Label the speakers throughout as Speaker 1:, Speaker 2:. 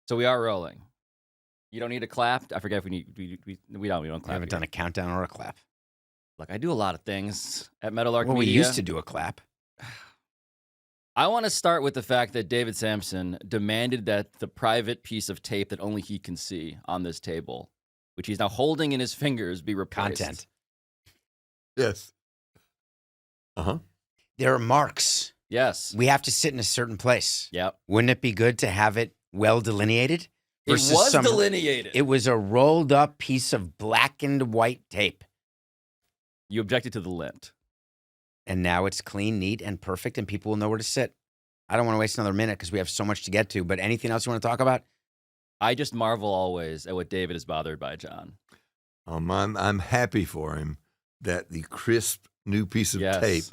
Speaker 1: So we are rolling. You don't need a clap. I forget if we need. We don't clap.
Speaker 2: We haven't done a countdown or a clap.
Speaker 1: Look, I do a lot of things at Meadowlark
Speaker 2: Well,
Speaker 1: Media.
Speaker 2: we used to do a clap.
Speaker 1: I want to start with the fact that David Sampson demanded that the private piece of tape that only he can see on this table, which he's now holding in his fingers, be replaced.
Speaker 2: Content.
Speaker 3: Yes.
Speaker 2: There are marks.
Speaker 1: Yes.
Speaker 2: We have to sit in a certain place.
Speaker 1: Yep.
Speaker 2: Wouldn't it be good to have it well delineated?
Speaker 1: It was delineated.
Speaker 2: It was a rolled up piece of black and white tape.
Speaker 1: You objected to the lint.
Speaker 2: And now it's clean, neat, and perfect, and people will know where to sit. I don't want to waste another minute because we have so much to get to, but anything else you want to talk about?
Speaker 1: I just marvel always at what David is bothered by, John.
Speaker 3: I'm happy for him that the crisp new piece of tape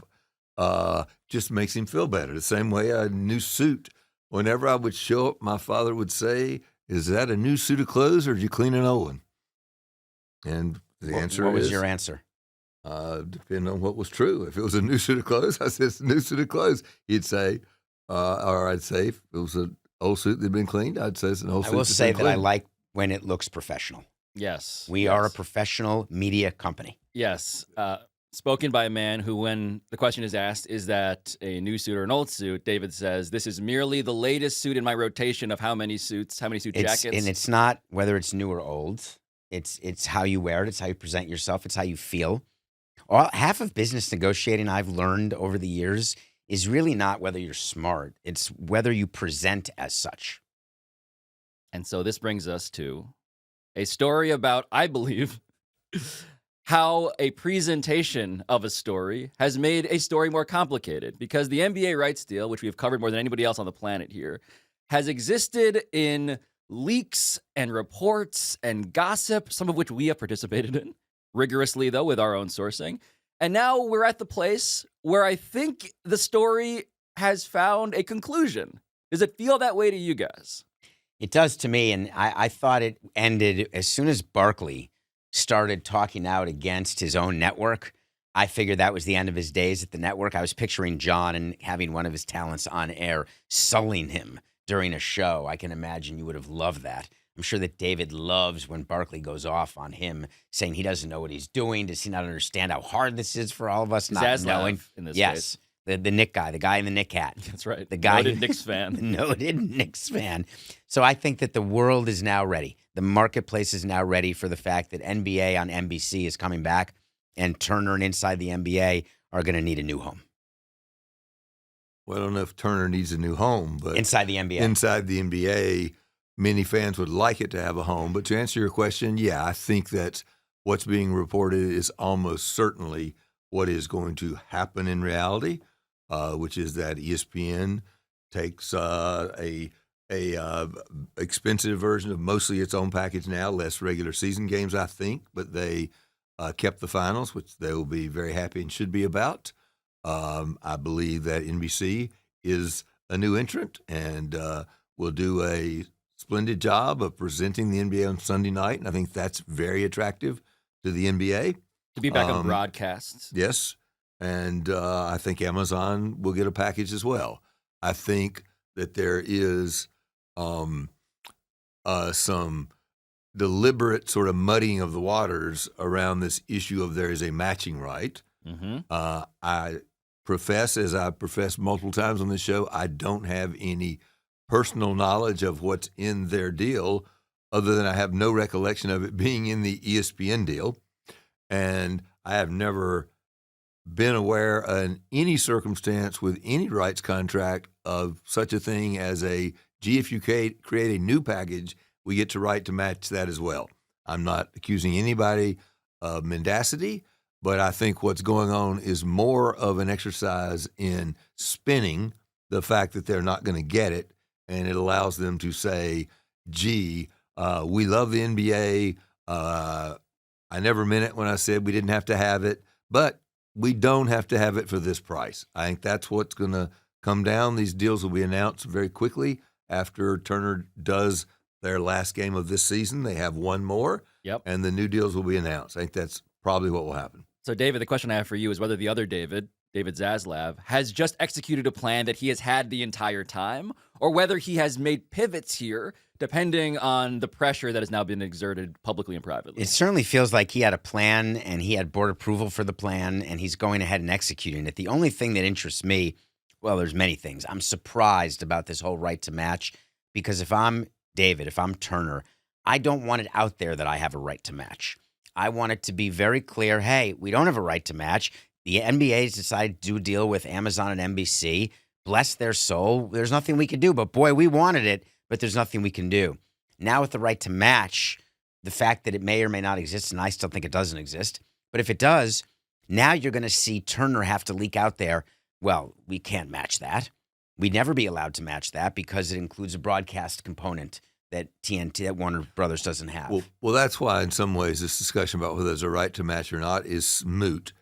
Speaker 3: just makes him feel better. The same way a new suit. Whenever I would show up, my father would say, "Is that a new suit of clothes or did you clean an old one?" And the answer is...
Speaker 2: What was your answer?
Speaker 3: Depending on what was true. If it was a new suit of clothes, I said, "It's a new suit of clothes." He'd say, or I'd say, if it was an old suit that had been cleaned, I'd say it's an old suit.
Speaker 2: I will say that I like when it looks professional.
Speaker 1: Yes.
Speaker 2: We are a professional media company.
Speaker 1: Yes. Spoken by a man who, when the question is asked, is that a new suit or an old suit, David says, "This is merely the latest suit in my rotation of how many suit jackets."
Speaker 2: And it's not whether it's new or old. It's how you wear it. It's how you present yourself. It's how you feel. Half of business negotiating, I've learned over the years, is really not whether you're smart. It's whether you present as such.
Speaker 1: And so this brings us to a story about, I believe, how a presentation of a story has made a story more complicated, because the NBA rights deal, which we have covered more than anybody else on the planet here, has existed in leaks and reports and gossip, some of which we have participated in rigorously, though, with our own sourcing. And now we're at the place where I think the story has found a conclusion. Does it feel that way to you guys?
Speaker 2: It does to me, and I thought it ended as soon as Barkley started talking out against his own network. I figured that was the end of his days at the network. I was picturing John and having one of his talents on air sullying him during a show. I can imagine you would have loved that. I'm sure that David loves when Barkley goes off on him, saying he doesn't know what he's doing. Does he not understand how hard this is for all of us not
Speaker 1: Zaslav
Speaker 2: knowing?
Speaker 1: In this
Speaker 2: Yes,
Speaker 1: case.
Speaker 2: the Knick guy, the guy in the Knick hat.
Speaker 1: That's right.
Speaker 2: The guy
Speaker 1: Noted Knicks fan.
Speaker 2: Noted Knicks fan. So I think that the world is now ready. The marketplace is now ready for the fact that NBA on NBC is coming back, and Turner and Inside the NBA are going to need a new home.
Speaker 3: Well, I don't know if Turner needs a new home, but
Speaker 2: Inside the NBA.
Speaker 3: Inside the NBA, many fans would like it to have a home. But to answer your question, yeah, I think that what's being reported is almost certainly what is going to happen in reality, which is that ESPN takes a expensive version of mostly its own package now, less regular season games, I think, but they kept the finals, which they will be very happy and should be about. I believe that NBC is a new entrant and will do a splendid job of presenting the NBA on Sunday night, and I think that's very attractive to the NBA.
Speaker 1: To be back on broadcasts.
Speaker 3: Yes, and I think Amazon will get a package as well. I think that there is some deliberate sort of muddying of the waters around this issue of there is a matching right.
Speaker 1: Mm-hmm.
Speaker 3: I profess, as I've professed multiple times on this show, I don't have any personal knowledge of what's in their deal other than I have no recollection of it being in the ESPN deal. And I have never been aware in any circumstance with any rights contract of such a thing as if you create a new package, we get to right to match that as well. I'm not accusing anybody of mendacity, but I think what's going on is more of an exercise in spinning the fact that they're not going to get it, and it allows them to say, gee, we love the NBA. I never meant it when I said we didn't have to have it, but we don't have to have it for this price. I think that's what's going to come down. These deals will be announced very quickly after Turner does their last game of this season. They have one more, and the new deals will be announced. I think that's probably what will happen.
Speaker 1: So, David, the question I have for you is whether the other David Zaslav, has just executed a plan that he has had the entire time, or whether he has made pivots here, depending on the pressure that has now been exerted publicly and privately.
Speaker 2: It certainly feels like he had a plan and he had board approval for the plan and he's going ahead and executing it. The only thing that interests me, well, there's many things. I'm surprised about this whole right to match because if I'm David, if I'm Turner, I don't want it out there that I have a right to match. I want it to be very clear, hey, we don't have a right to match. The NBA's decided to do a deal with Amazon and NBC. Bless their soul. There's nothing we can do. But boy, we wanted it, but there's nothing we can do. Now with the right to match, the fact that it may or may not exist, and I still think it doesn't exist, but if it does, now you're going to see Turner have to leak out there, well, we can't match that. We'd never be allowed to match that because it includes a broadcast component that TNT, that Warner Brothers doesn't have.
Speaker 3: Well, that's why in some ways this discussion about whether there's a right to match or not is moot.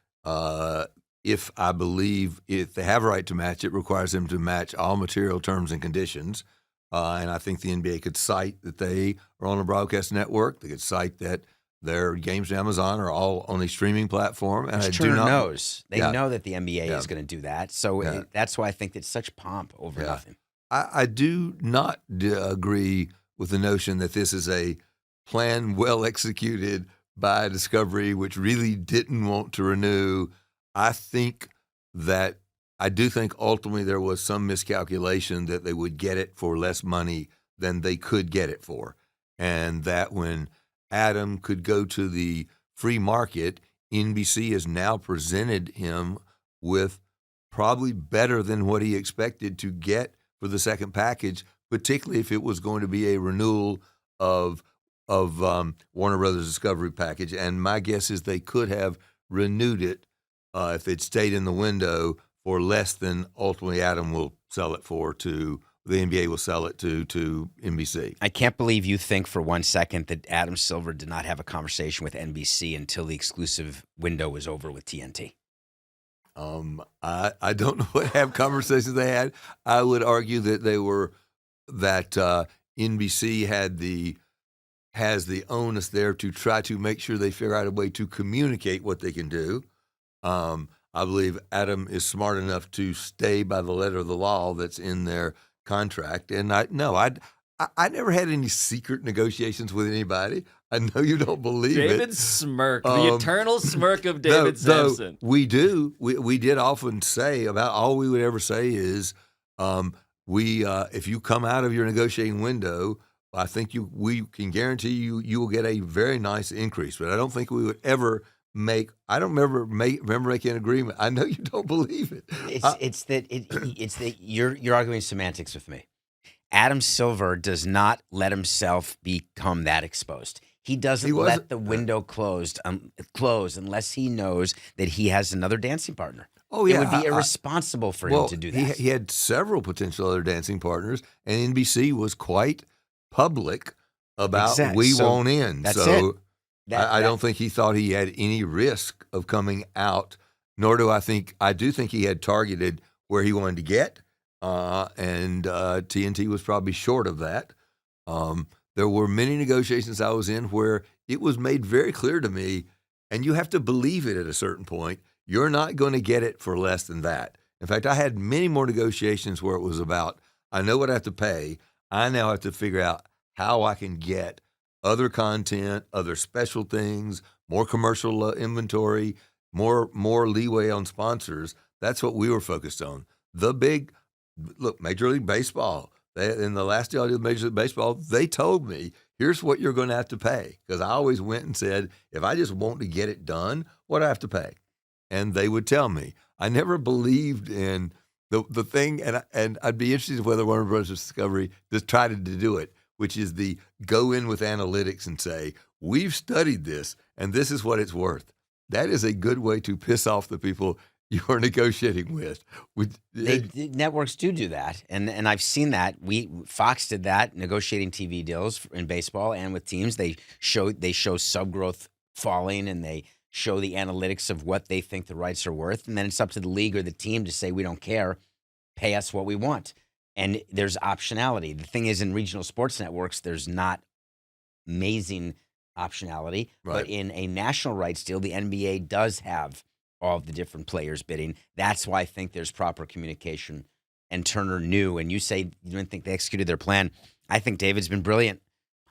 Speaker 3: If I believe if they have a right to match, it requires them to match all material terms and conditions. And I think the NBA could cite that they are on a broadcast network. They could cite that their games to Amazon are all on a streaming platform. And
Speaker 2: Turner knows. They know that the NBA is going to do that. So that's why I think it's such pomp over nothing.
Speaker 3: I do not agree with the notion that this is a plan well executed by Discovery, which really didn't want to renew. I do think ultimately there was some miscalculation that they would get it for less money than they could get it for. And that when Adam could go to the free market, NBC has now presented him with probably better than what he expected to get for the second package, particularly if it was going to be a renewal of Warner Brothers Discovery package. And my guess is they could have renewed it if it stayed in the window for less than ultimately Adam will sell it for to the NBA will sell it to NBC. I
Speaker 2: can't believe you think for 1 second that Adam Silver did not have a conversation with NBC until the exclusive window was over with TNT.
Speaker 3: I don't know what conversations they had. I would argue that NBC has the onus there to try to make sure they figure out a way to communicate what they can do. I believe Adam is smart enough to stay by the letter of the law that's in their contract. And I never had any secret negotiations with anybody. I know you don't believe it.
Speaker 1: David's smirk, the eternal smirk of David Sampson.
Speaker 3: We do. We did often say about all we would ever say is, if you come out of your negotiating window, I think we can guarantee you will get a very nice increase. But I don't think we would ever I don't remember making an agreement. I know you don't believe it.
Speaker 2: It's that you're arguing semantics with me. Adam Silver does not let himself become that exposed. He doesn't let the window close unless he knows that he has another dancing partner.
Speaker 3: Oh, yeah.
Speaker 2: It would be irresponsible for him to do that.
Speaker 3: He had several potential other dancing partners, and NBC was quite public about we won't in.
Speaker 2: That's it.
Speaker 3: I don't think he thought he had any risk of coming out, nor do I think he had targeted where he wanted to get, and TNT was probably short of that. There were many negotiations I was in where it was made very clear to me, and you have to believe it at a certain point, you're not going to get it for less than that. In fact, I had many more negotiations where it was about, I know what I have to pay, I now have to figure out how I can get other content, other special things, more commercial inventory, more leeway on sponsors. That's what we were focused on. Major League Baseball, in the last deal I did with Major League Baseball, they told me, here's what you're going to have to pay. Because I always went and said, if I just want to get it done, what do I have to pay? And they would tell me. I never believed in the thing, and I'd be interested in whether Warner Brothers Discovery just tried to do it, which is the go in with analytics and say, we've studied this, and this is what it's worth. That is a good way to piss off the people you are negotiating with.
Speaker 2: Networks do that, and I've seen that. Fox did that, negotiating TV deals in baseball and with teams. They show sub growth falling, and they show the analytics of what they think the rights are worth, and then it's up to the league or the team to say, we don't care, pay us what we want. And there's optionality. The thing is, in regional sports networks, there's not amazing optionality.
Speaker 3: Right.
Speaker 2: But in a national rights deal, the NBA does have all of the different players bidding. That's why I think there's proper communication and Turner knew, and you say you didn't think they executed their plan. I think David's been brilliant.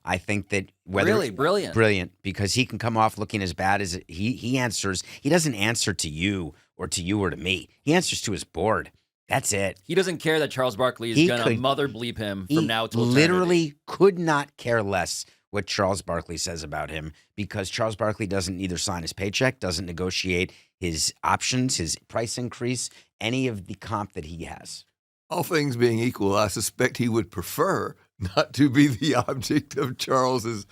Speaker 2: I think that
Speaker 1: Really brilliant.
Speaker 2: Brilliant, because he can come off looking as bad as he answers. He doesn't answer to you or to me. He answers to his board. That's it.
Speaker 1: He doesn't care that Charles Barkley is going to mother bleep him from now till eternity.
Speaker 2: Literally could not care less what Charles Barkley says about him, because Charles Barkley doesn't either sign his paycheck, doesn't negotiate his options, his price increase, any of the comp that he has.
Speaker 3: All things being equal, I suspect he would prefer not to be the object of Charles's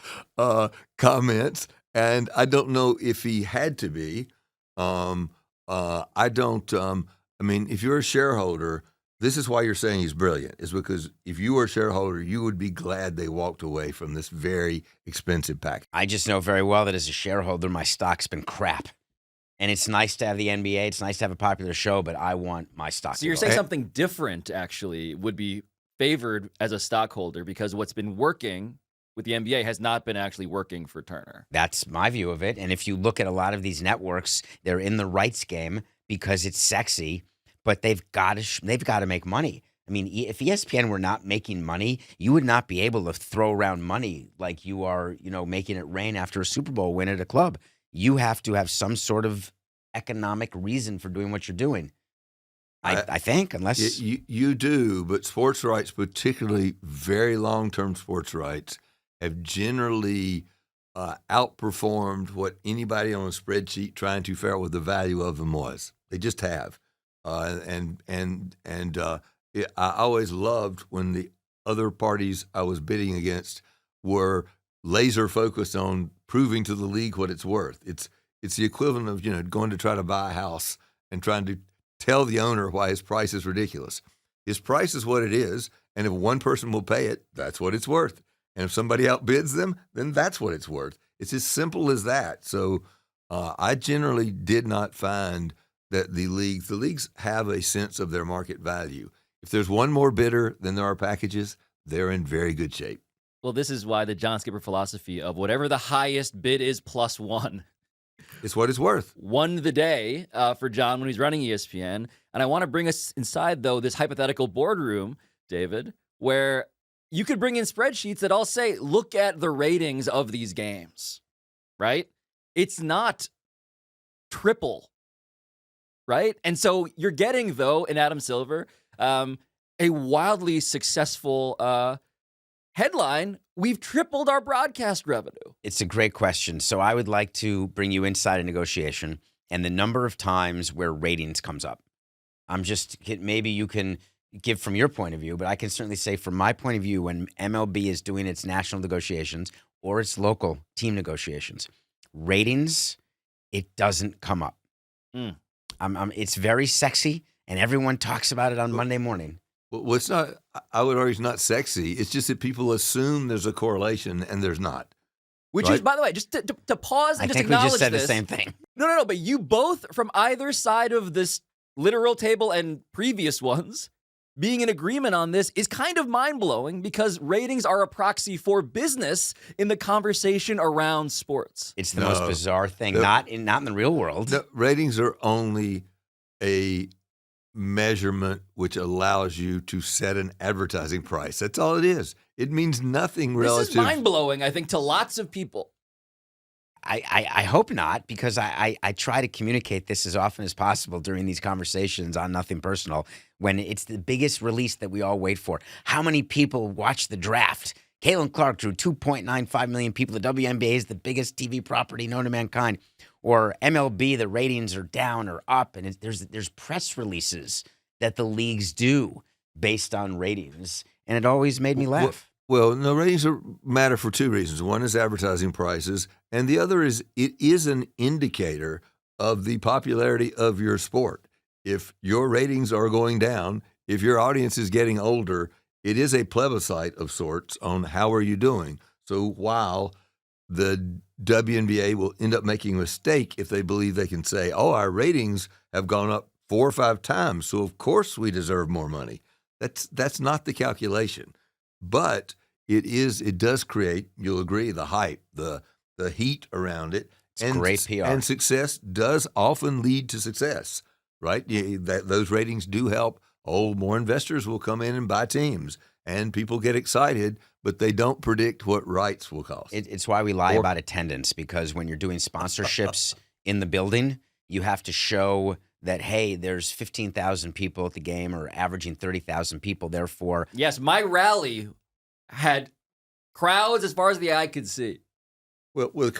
Speaker 3: comments, and I don't know if he had to be. I don't. I mean, if you're a shareholder, this is why you're saying he's brilliant. Is because if you were a shareholder, you would be glad they walked away from this very expensive package.
Speaker 2: I just know very well that as a shareholder, my stock's been crap. And it's nice to have the NBA. It's nice to have a popular show, but I want my stock.
Speaker 1: So you're saying something different, actually, would be favored as a stockholder, because what's been working with the NBA has not been actually working for Turner.
Speaker 2: That's my view of it. And if you look at a lot of these networks, they're in the rights game because it's sexy, but they've got to make money. I mean, if ESPN were not making money, you would not be able to throw around money like you are, making it rain after a Super Bowl win at a club. You have to have some sort of economic reason for doing what you're doing. I think, unless
Speaker 3: you do, but sports rights, particularly very long-term sports rights, have generally outperformed what anybody on a spreadsheet trying to figure out what the value of them was. They just have, I always loved when the other parties I was bidding against were laser focused on proving to the league what it's worth. It's the equivalent of going to try to buy a house and trying to tell the owner why his price is ridiculous. His price is what it is, and if one person will pay it, that's what it's worth. And if somebody outbids them, then that's what it's worth. It's as simple as that. So I generally did not find that the leagues have a sense of their market value. If there's one more bidder than there are packages, they're in very good shape.
Speaker 1: Well, this is why the John Skipper philosophy of whatever the highest bid is plus one.
Speaker 3: It's what it's worth.
Speaker 1: Won the day for John when he's running ESPN. And I want to bring us inside, though, this hypothetical boardroom, David, where you could bring in spreadsheets that all say, look at the ratings of these games, right? It's not triple, right? And so you're getting, though, in Adam Silver, a wildly successful headline: we've tripled our broadcast revenue.
Speaker 2: It's a great question. So I would like to bring you inside a negotiation and the number of times where ratings comes up. Maybe you can give from your point of view, but I can certainly say from my point of view, when MLB is doing its national negotiations or its local team negotiations, ratings, it doesn't come up. It's very sexy, and everyone talks about it on Monday morning.
Speaker 3: Well, it's not. I would argue it's not sexy. It's just that people assume there's a correlation, and there's not.
Speaker 1: Which is, by the way, just to pause and just acknowledge this.
Speaker 2: I think we just said the same thing.
Speaker 1: No. But you both, from either side of this literal table and previous ones, being in agreement on this is kind of mind-blowing, because ratings are a proxy for business in the conversation around sports.
Speaker 2: It's the most bizarre thing. Not in the real world.
Speaker 3: No, ratings are only a measurement which allows you to set an advertising price. That's all it is. It means nothing relative.
Speaker 1: This is mind-blowing, I think, to lots of people.
Speaker 2: I hope not, because I try to communicate this as often as possible during these conversations on Nothing Personal, when it's the biggest release that we all wait for. How many people watch the draft? Caitlin Clark drew 2.95 million people. The WNBA is the biggest TV property known to mankind. Or MLB, the ratings are down or up, and there's press releases that the leagues do based on ratings, and it always made me laugh.
Speaker 3: Well, no, ratings matter for two reasons. One is advertising prices, and the other is it is an indicator of the popularity of your sport. If your ratings are going down, if your audience is getting older, it is a plebiscite of sorts on how are you doing. So while the WNBA will end up making a mistake if they believe they can say, oh, our ratings have gone up 4 or 5 times, so of course we deserve more money. That's not the calculation. But it does create, you'll agree, the hype, the heat around it.
Speaker 2: It's great PR.
Speaker 3: And success does often lead to success, right? Those ratings do help more investors will come in and buy teams, and people get excited, but they don't predict what rights will cost.
Speaker 2: It's why we lie about attendance, because when you're doing sponsorships in the building, you have to show that, hey, there's 15,000 people at the game, or averaging 30,000 people. Therefore,
Speaker 1: yes, my rally had crowds as far as the eye could see.
Speaker 3: Well, the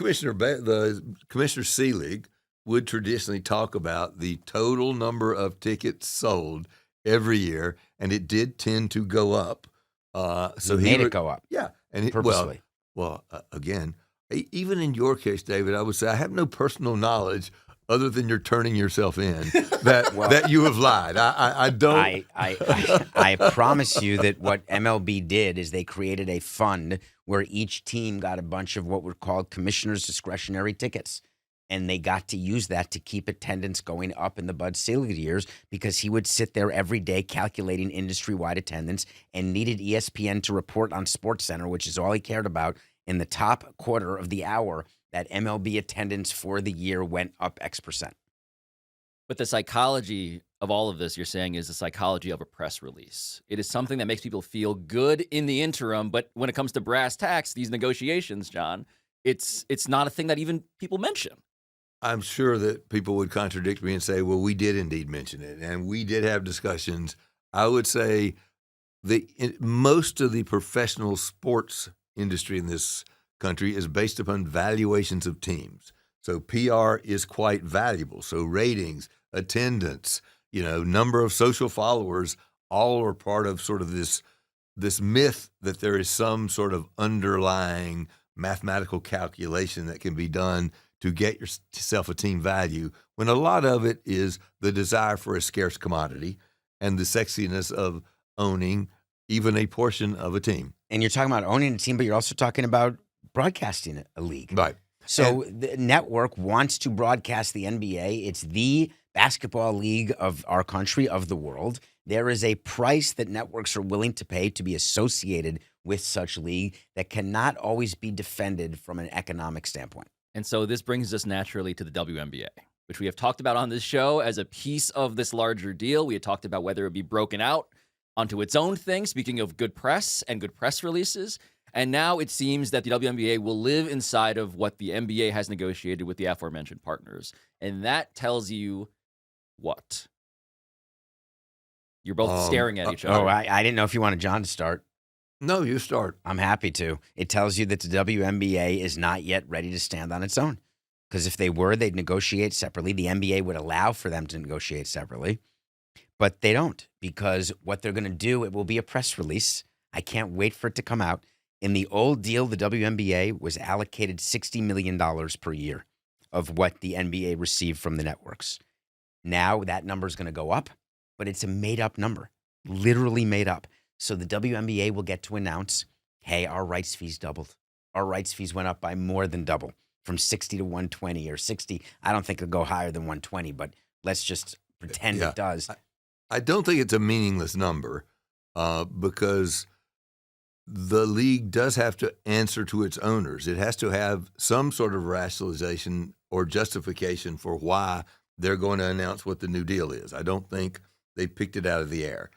Speaker 3: Commissioner C League would traditionally talk about the total number of tickets sold every year, and it did tend to go up.
Speaker 2: So he made it go up.
Speaker 3: Yeah, and
Speaker 2: purposely.
Speaker 3: Again, even in your case, David, I would say I have no personal knowledge other than you're turning yourself in that you have lied. I don't.
Speaker 2: I promise you that what MLB did is they created a fund where each team got a bunch of what were called commissioner's discretionary tickets. And they got to use that to keep attendance going up in the Bud Selig years, because he would sit there every day calculating industry-wide attendance and needed ESPN to report on SportsCenter, which is all he cared about, in the top quarter of the hour, that MLB attendance for the year went up X%.
Speaker 1: But the psychology of all of this, you're saying, is the psychology of a press release. It is something that makes people feel good in the interim, but when it comes to brass tacks, these negotiations, John, it's not a thing that even people mention.
Speaker 3: I'm sure that people would contradict me and say, well, we did indeed mention it, and we did have discussions. I would say most of the professional sports industry in this country is based upon valuations of teams. So PR is quite valuable. So ratings, attendance, number of social followers, all are part of sort of this myth that there is some sort of underlying mathematical calculation that can be done to get yourself a team value, when a lot of it is the desire for a scarce commodity and the sexiness of owning even a portion of a team.
Speaker 2: And you're talking about owning a team, but you're also talking about broadcasting a league.
Speaker 3: Right.
Speaker 2: So the network wants to broadcast the NBA. It's the basketball league of our country, of the world. There is a price that networks are willing to pay to be associated with such league that cannot always be defended from an economic standpoint.
Speaker 1: And so this brings us naturally to the WNBA, which we have talked about on this show as a piece of this larger deal. We had talked about whether it would be broken out onto its own thing, speaking of good press and good press releases. And now it seems that the WNBA will live inside of what the NBA has negotiated with the aforementioned partners. And that tells you what? You're both staring at each other.
Speaker 2: Oh, I didn't know if you wanted John to start.
Speaker 3: No, you start.
Speaker 2: I'm happy to. It tells you that the WNBA is not yet ready to stand on its own. Because if they were, they'd negotiate separately. The NBA would allow for them to negotiate separately. But they don't, because what they're going to do, it will be a press release. I can't wait for it to come out. In the old deal, the WNBA was allocated $60 million per year of what the NBA received from the networks. Now that number is going to go up, but it's a made-up number, literally made up. So the WNBA will get to announce, hey, our rights fees doubled. Our rights fees went up by more than double, from 60 to 120 or 60. I don't think it'll go higher than 120, but let's just pretend it does.
Speaker 3: I don't think it's a meaningless number because the league does have to answer to its owners. It has to have some sort of rationalization or justification for why they're going to announce what the new deal is. I don't think they picked it out of the air.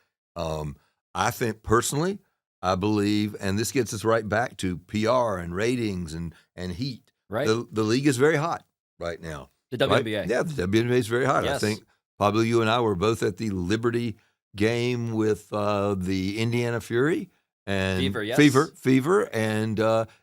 Speaker 3: I think personally, I believe, and this gets us right back to PR and ratings and heat.
Speaker 1: Right.
Speaker 3: The league is very hot right now.
Speaker 1: The WNBA.
Speaker 3: Right? Yeah, the WNBA is very hot.
Speaker 1: Yes.
Speaker 3: I think Pablo, you and I were both at the Liberty game with the Indiana Fury and
Speaker 1: Fever, yes.
Speaker 3: Fever, and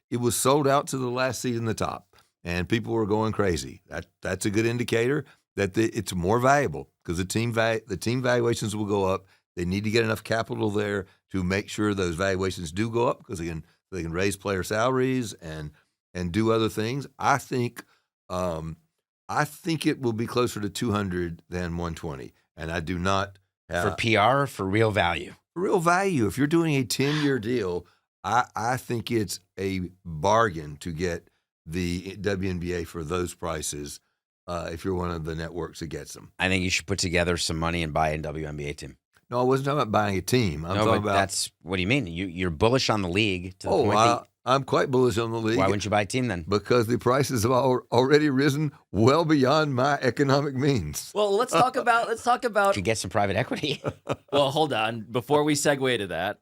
Speaker 3: it was sold out to the last seat in the top, and people were going crazy. That's a good indicator that it's more valuable because the team valuations will go up. They need to get enough capital there to make sure those valuations do go up because they can raise player salaries and do other things. I think it will be closer to 200 than 120, and I do not
Speaker 2: for PR or for real value.
Speaker 3: Real value. If you're doing a 10-year deal, I think it's a bargain to get the WNBA for those prices. If you're one of the networks that gets them,
Speaker 2: I think you should put together some money and buy a WNBA team.
Speaker 3: No, I wasn't talking about buying a team. I'm talking about.
Speaker 2: That's what do you mean? You're bullish on the league to the point
Speaker 3: I'm quite bullish on the league.
Speaker 2: Why wouldn't you buy a team then?
Speaker 3: Because the prices have already risen well beyond my economic means.
Speaker 1: Well, let's talk about.
Speaker 2: If you get some private equity.
Speaker 1: Well, hold on. Before we segue to that,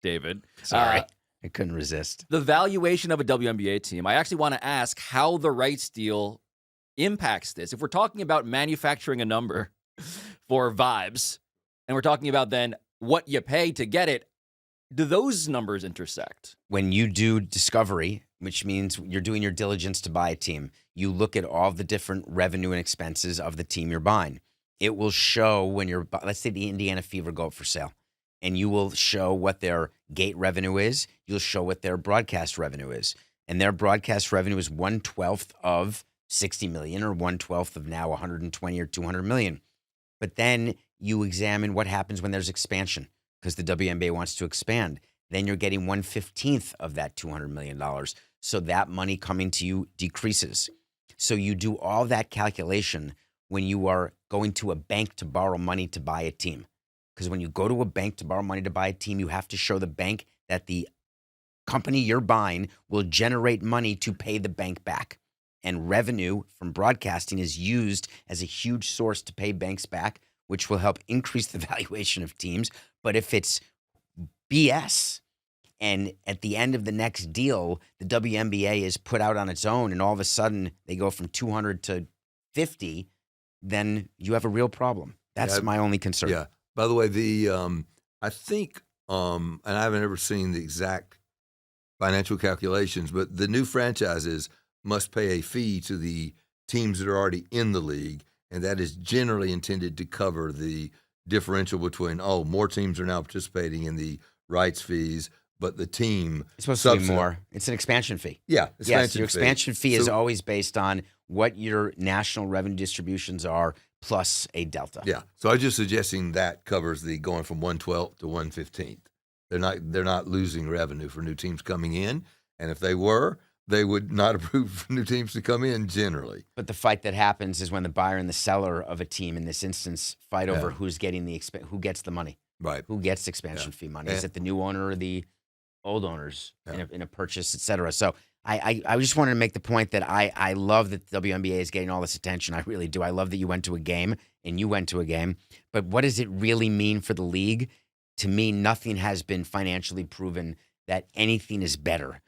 Speaker 1: David.
Speaker 2: Sorry. I couldn't resist.
Speaker 1: The valuation of a WNBA team. I actually want to ask how the rights deal impacts this. If we're talking about manufacturing a number for vibes, and we're talking about then what you pay to get it, do those numbers intersect?
Speaker 2: When you do discovery, which means you're doing your diligence to buy a team, you look at all the different revenue and expenses of the team you're buying. It will show when you're, let's say the Indiana Fever go up for sale, and you will show what their gate revenue is. You'll show what their broadcast revenue is. And their broadcast revenue is 1/12 of 60 million or 1/12 of now 120 or 200 million. But then you examine what happens when there's expansion, because the WNBA wants to expand. Then you're getting 1/15 of that $200 million. So that money coming to you decreases. So you do all that calculation when you are going to a bank to borrow money to buy a team. Because when you go to a bank to borrow money to buy a team, you have to show the bank that the company you're buying will generate money to pay the bank back. And revenue from broadcasting is used as a huge source to pay banks back, which will help increase the valuation of teams. But if it's BS and at the end of the next deal, the WNBA is put out on its own and all of a sudden they go from 200 to 50, then you have a real problem. That's my only concern.
Speaker 3: Yeah. By the way, I think, and I haven't ever seen the exact financial calculations, but the new franchises must pay a fee to the teams that are already in the league, and that is generally intended to cover the differential between, more teams are now participating in the rights fees, but the team
Speaker 2: It's supposed to be more. It's an expansion fee.
Speaker 3: Yeah,
Speaker 2: Yes, your expansion fee is always based on what your national revenue distributions are plus a delta.
Speaker 3: Yeah, so I was just suggesting that covers the going from 1/12 to 1/15. They're not losing revenue for new teams coming in, and if they were, they would not approve for new teams to come in generally.
Speaker 2: But the fight that happens is when the buyer and the seller of a team, in this instance, fight over who's getting who gets the money.
Speaker 3: Right.
Speaker 2: Who gets expansion fee money? Is it the new owner or the old owners in a purchase, et cetera? So I just wanted to make the point that I love that the WNBA is getting all this attention. I really do. I love that you went to a game and you went to a game. But what does it really mean for the league? To me, nothing has been financially proven that anything is better.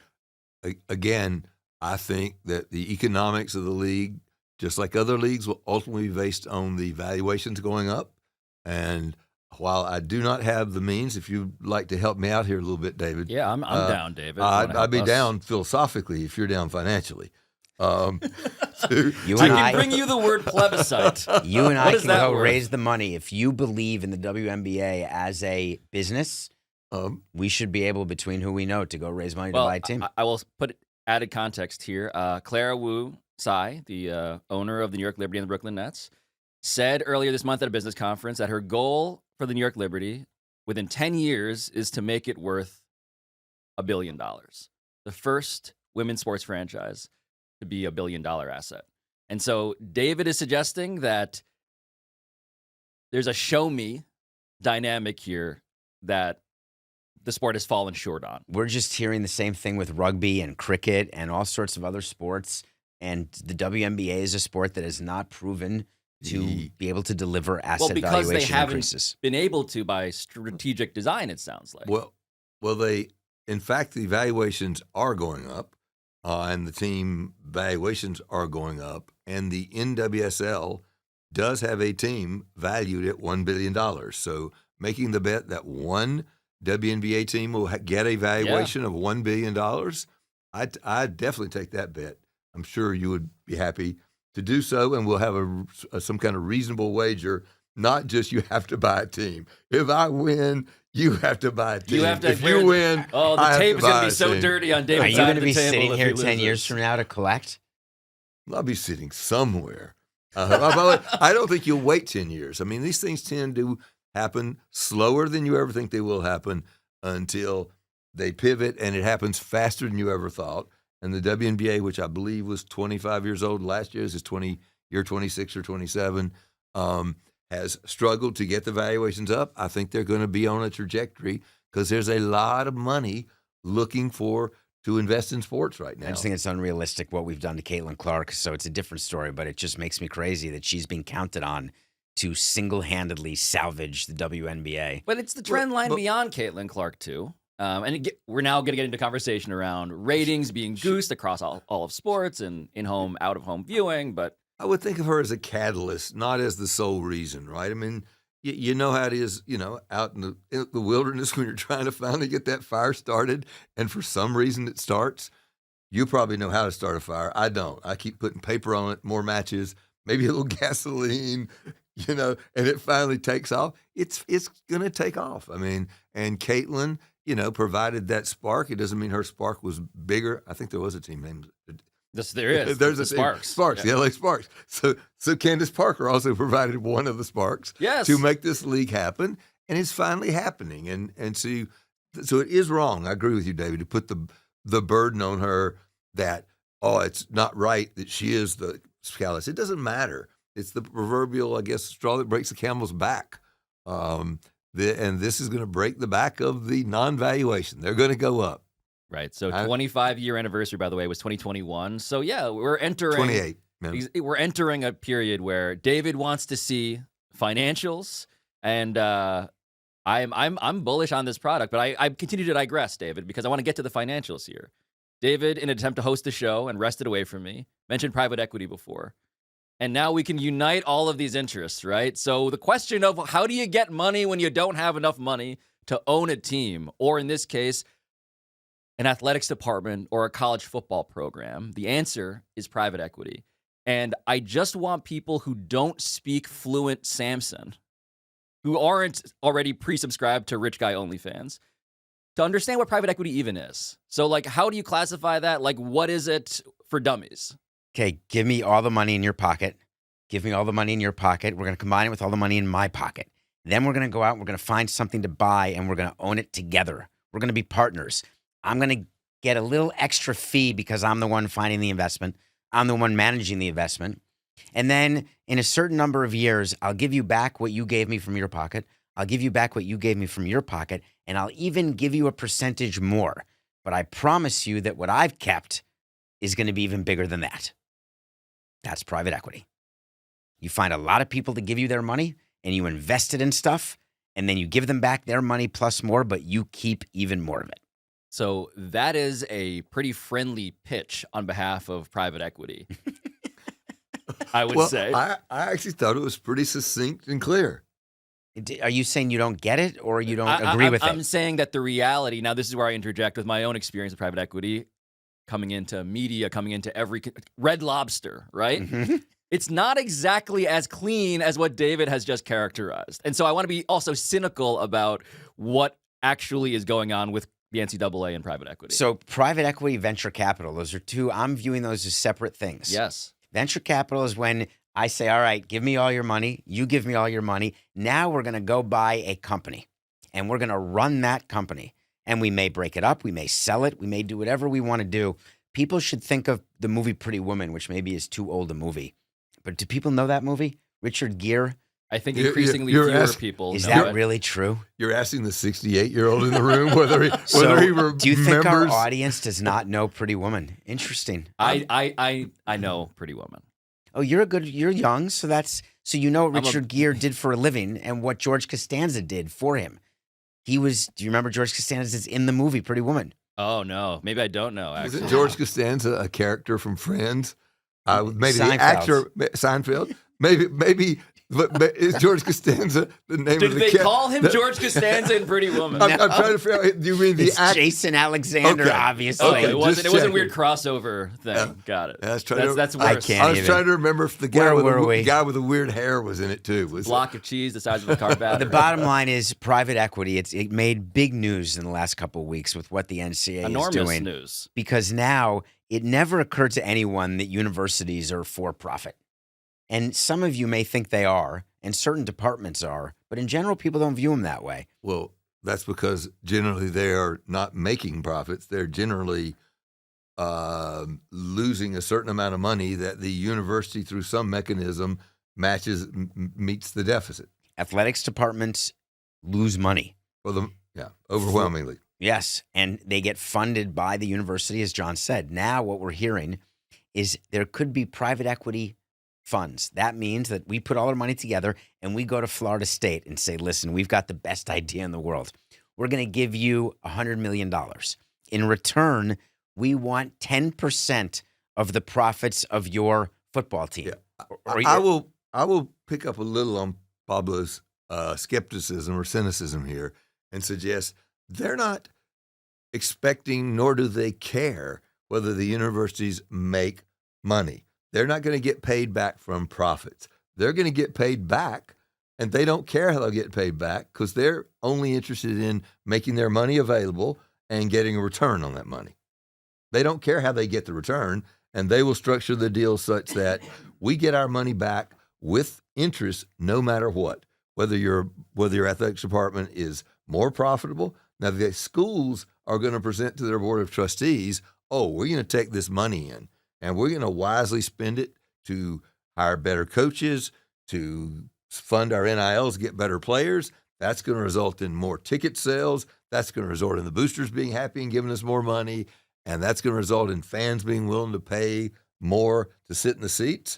Speaker 3: Again, I think that the economics of the league, just like other leagues, will ultimately be based on the valuations going up. And while I do not have the means, if you'd like to help me out here a little bit, David.
Speaker 1: Yeah, I'm down, David.
Speaker 3: I'd be down philosophically if you're down financially.
Speaker 2: You and
Speaker 1: I can bring you the word plebiscite.
Speaker 2: You and I can go raise the money. If you believe in the WNBA as a business, we should be able, between who we know, to go raise money to buy a team.
Speaker 1: I will put added context here. Clara Wu Tsai, the owner of the New York Liberty and the Brooklyn Nets, said earlier this month at a business conference that her goal for the New York Liberty within 10 years is to make it worth $1 billion. The first women's sports franchise to be $1 billion asset. And so David is suggesting that there's a show me dynamic here that the sport has fallen short on.
Speaker 2: We're just hearing the same thing with rugby and cricket and all sorts of other sports. And the WNBA is a sport that has not proven to be able to deliver asset valuation
Speaker 1: they haven't
Speaker 2: increases.
Speaker 1: Been able to by strategic design, it sounds like.
Speaker 3: Well, in fact, the valuations are going up, and the team valuations are going up, and the NWSL does have a team valued at $1 billion. So making the bet that one WNBA team will get a valuation of $1 billion, I'd definitely take that bet. I'm sure you would be happy to do so, and we'll have some kind of reasonable wager, not just you have to buy a team. If I win, you have to buy a team. If you win,
Speaker 1: the tape is going to be so dirty on David's side of the table.
Speaker 2: Are you going to be sitting here 10 years from now to collect?
Speaker 3: I'll be sitting somewhere. I don't think you'll wait 10 years. I mean, these things tend to happen slower than you ever think they will happen until they pivot, and it happens faster than you ever thought. And the WNBA, which I believe was 25 years old last year, is year 26 or 27, has struggled to get the valuations up. I think they're going to be on a trajectory because there's a lot of money looking for to invest in sports right now.
Speaker 2: I just think it's unrealistic what we've done to Caitlin Clark. So it's a different story, but it just makes me crazy that she's being counted on to single-handedly salvage the WNBA.
Speaker 1: But it's the trend line beyond Caitlin Clark, too. We're now going to get into conversation around ratings being goosed across all of sports and in-home, out-of-home viewing. But
Speaker 3: I would think of her as a catalyst, not as the sole reason, right? I mean, you know how it is, out in the wilderness when you're trying to finally get that fire started, and for some reason it starts. You probably know how to start a fire. I don't. I keep putting paper on it, more matches, maybe a little gasoline, and it finally takes off. It's going to take off. I mean, and Caitlin, provided that spark. It doesn't mean her spark was bigger. I think there was a team named.
Speaker 1: Yes, there is.
Speaker 3: There's
Speaker 1: the
Speaker 3: a
Speaker 1: Sparks.
Speaker 3: Sparks,
Speaker 1: yeah.
Speaker 3: The LA Sparks. So Candace Parker also provided one of the sparks to make this league happen, and it's finally happening. And so it is wrong. I agree with you, David, to put the burden on her that it's not right that she is the catalyst. It doesn't matter. It's the proverbial, I guess, straw that breaks the camel's back. And this is going to break the back of the non-valuation. They're going to go up.
Speaker 1: Right. So 25-year anniversary, by the way, was 2021. So yeah, we're entering
Speaker 3: 28.
Speaker 1: We're entering a period where David wants to see financials, and I'm bullish on this product. But I continue to digress, David, because I want to get to the financials here. David, in an attempt to host the show and wrest it away from me, mentioned private equity before. And now we can unite all of these interests, right? So the question of how do you get money when you don't have enough money to own a team, or in this case, an athletics department or a college football program? The answer is private equity. And I just want people who don't speak fluent Samson, who aren't already pre-subscribed to Rich Guy OnlyFans, to understand what private equity even is. So, how do you classify that? What is it for dummies?
Speaker 2: Okay, give me all the money in your pocket. Give me all the money in your pocket. We're going to combine it with all the money in my pocket. Then we're going to go out and we're going to find something to buy, and we're going to own it together. We're going to be partners. I'm going to get a little extra fee because I'm the one finding the investment. I'm the one managing the investment. And then in a certain number of years, I'll give you back what you gave me from your pocket. I'll give you back what you gave me from your pocket, and I'll even give you a percentage more. But I promise you that what I've kept is going to be even bigger than that. That's private equity. You find a lot of people to give you their money, and you invest it in stuff, and then you give them back their money plus more, but you keep even more of it.
Speaker 1: So that is a pretty friendly pitch on behalf of private equity, I would say.
Speaker 3: I actually thought it was pretty succinct and clear.
Speaker 2: Are you saying you don't get it, or you don't agree with it?
Speaker 1: I'm saying that the reality, now this is where I interject with my own experience of private equity, coming into media, coming into every Red Lobster, right?
Speaker 2: Mm-hmm.
Speaker 1: It's not exactly as clean as what David has just characterized. And so I want to be also cynical about what actually is going on with the NCAA and private equity.
Speaker 2: So private equity, venture capital, those are two, I'm viewing those as separate things.
Speaker 1: Yes.
Speaker 2: Venture capital is when I say, all right, give me all your money. You give me all your money. Now we're going to go buy a company, and we're going to run that company. And we may break it up. We may sell it. We may do whatever we want to do. People should think of the movie Pretty Woman, which maybe is too old a movie. But do people know that movie? Richard Gere?
Speaker 1: I think increasingly fewer people
Speaker 2: is
Speaker 1: know
Speaker 2: that
Speaker 1: it.
Speaker 2: really true?
Speaker 3: You're asking the 68-year-old in the room whether he remembers.
Speaker 2: Do you think our audience does not know Pretty Woman? Interesting.
Speaker 1: I know Pretty Woman.
Speaker 2: Oh, you're young, so you know what Richard Gere did for a living and what George Costanza did for him. Do you remember George Costanza's in the movie Pretty Woman?
Speaker 1: Oh no, maybe I don't know. Actually,
Speaker 3: Isn't George Costanza a character from Friends? Maybe
Speaker 2: Seinfeld.
Speaker 3: The actor Seinfeld. Maybe. But is George Costanza the name of the
Speaker 1: Did they call him George Costanza in Pretty Woman?
Speaker 3: I'm trying to figure out. Do you mean the actor?
Speaker 2: Jason Alexander, obviously.
Speaker 1: Okay, it wasn't a
Speaker 3: checking.
Speaker 1: weird crossover thing.
Speaker 3: Yeah.
Speaker 1: Got it.
Speaker 3: That's
Speaker 1: worse.
Speaker 2: I can't.
Speaker 3: I was trying to remember if the guy with the weird hair was in it too.
Speaker 1: Block of cheese the size of a car battery.
Speaker 2: The bottom line is private equity. It made big news in the last couple of weeks with what the NCAA
Speaker 1: Enormous
Speaker 2: is doing.
Speaker 1: news.
Speaker 2: Because now it never occurred to anyone that universities are for profit. And some of you may think they are, and certain departments are, but in general, people don't view them that way.
Speaker 3: Well, that's because generally they are not making profits. They're generally losing a certain amount of money that the university, through some mechanism, meets the deficit.
Speaker 2: Athletics departments lose money.
Speaker 3: Overwhelmingly.
Speaker 2: Yes, and they get funded by the university, as John said. Now what we're hearing is there could be private equity funds. That means that we put all our money together and we go to Florida State and say, listen, we've got the best idea in the world. We're going to give you $100 million. In return, we want 10% of the profits of your football team.
Speaker 3: Yeah.
Speaker 2: Or
Speaker 3: I will pick up a little on Pablo's skepticism or cynicism here and suggest they're not expecting, nor do they care whether the universities make money. They're not going to get paid back from profits. They're going to get paid back, and they don't care how they'll get paid back because they're only interested in making their money available and getting a return on that money. They don't care how they get the return, and they will structure the deal such that we get our money back with interest no matter what, whether your athletics department is more profitable. Now, the schools are going to present to their board of trustees, oh, we're going to take this money in, and we're going to wisely spend it to hire better coaches, to fund our NILs, get better players. That's going to result in more ticket sales. That's going to result in the boosters being happy and giving us more money. And that's going to result in fans being willing to pay more to sit in the seats.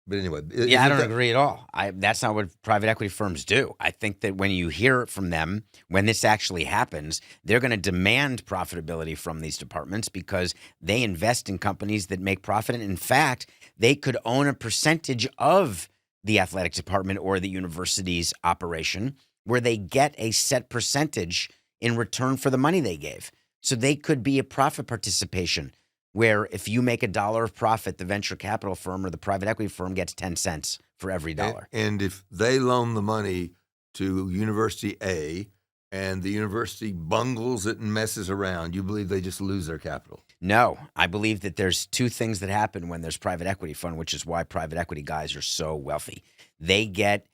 Speaker 3: But anyway.
Speaker 2: Yeah, I don't agree at all. That's not what private equity firms do. I think that when you hear it from them, when this actually happens, they're going to demand profitability from these departments because they invest in companies that make profit. And in fact, they could own a percentage of the athletic department or the university's operation where they get a set percentage in return for the money they gave. So they could be a profit participation where if you make $1 of profit, the venture capital firm or the private equity firm gets 10 cents for every dollar.
Speaker 3: And if they loan the money to University A and the university bungles it and messes around, you believe they just lose their capital?
Speaker 2: No, I believe that there's two things that happen when there's private equity fund, which is why private equity guys are so wealthy. They get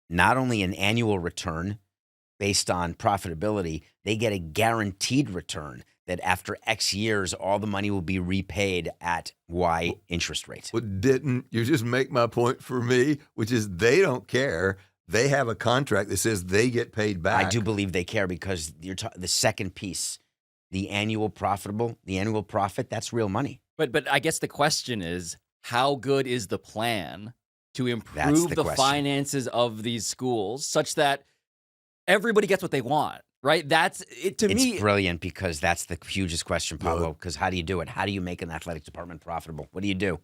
Speaker 2: not only an annual return based on profitability, they get a guaranteed return that after X years, all the money will be repaid at Y interest rate.
Speaker 3: Well, didn't you just make my point for me, which is they don't care. They have a contract that says they get paid back.
Speaker 2: I do believe they care because the second piece, the annual profit, that's real money.
Speaker 1: But I guess the question is, how good is the plan to improve the finances of these schools such that everybody gets what they want? Right? That's it to me.
Speaker 2: It's brilliant because that's the hugest question, Pablo. Because how do you do it? How do you make an athletic department profitable? What do you do?